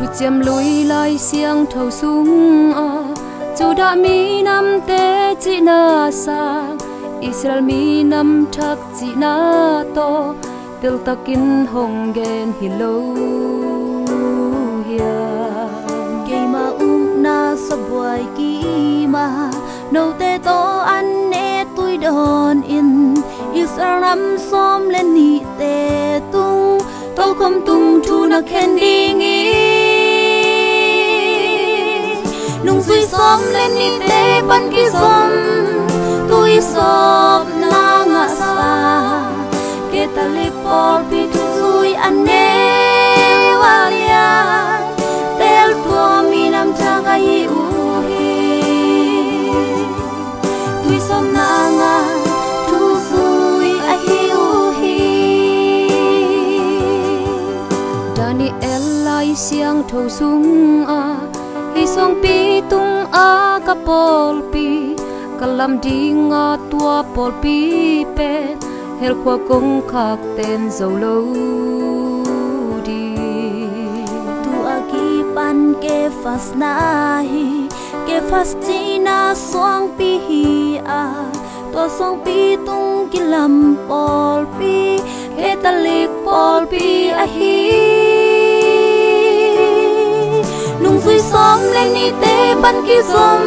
thu chiêm lùi lại xiang thâu sung chu đã mi năm tế chỉ na sa Israel mi năm thắc chỉ na to tel takin hong gen hello cây ma na sa buai ki ma nâu te to an ne tui don in Israel ram som lên ni te tung to không tung thu na khen đi nghi nung suy som lên ni te ban ki som tui som na nga sa ke ta le por pi tu suy an ne walia tel tua mi nam cha ga i u hi tui som na nga tu suy a hi u hi Daniel lai siang thâu sung hi song pi tung kapol pi kalam ding tua pol pi pe hel kwa kong khak ten zo lo di tu agi pan ke fas na hi ke fas china swang pi hi to swang pi tung kilam pol pi ke talik pol pi a hi nung suy som lên ni te ban ki som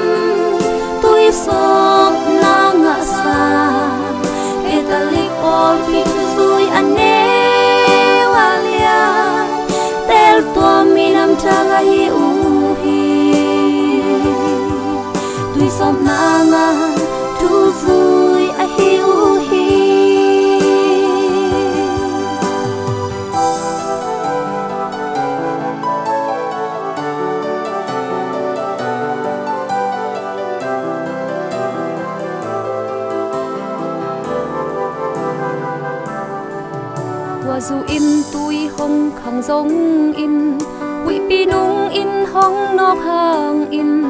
tui som na nga sa ke talik pol pi suy ane walia tel tua mi nam cha ga hi u hi tui som na nga tu suy a hi u hi dù in tui hong khang giống in quỷ pi nung in hong nóc hàng in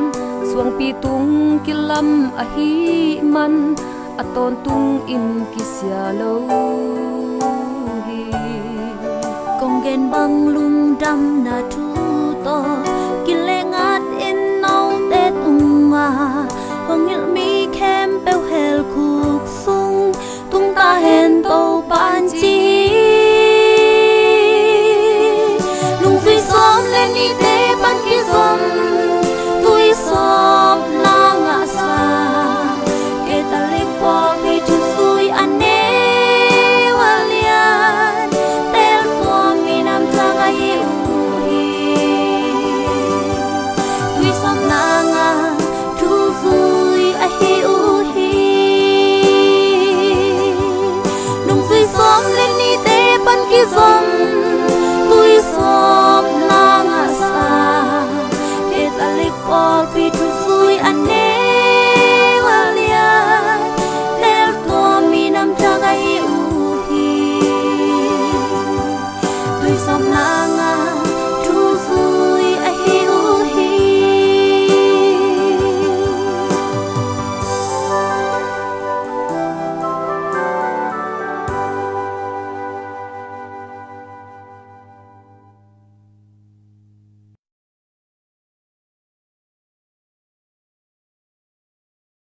xuang pi tung kilam a hi man aton tung in kisya lo hi công gen băng lung đam na thu to kile ngat in nau te tung hong il mi kem pel hel khuk sung tung ta hen to ban chi lung suy som lên ni te ban ki som tui som na nga sa ke ta le po pi tu suy ane walian tel to mi nam cha ga i u hi tui som na nga tu suy a hi u hi nung suy som lên ni te ban ki som tui som na nga sa ke ta le po pi tu suy ane walian tel to mi nam cha ga i u hi tui som na nga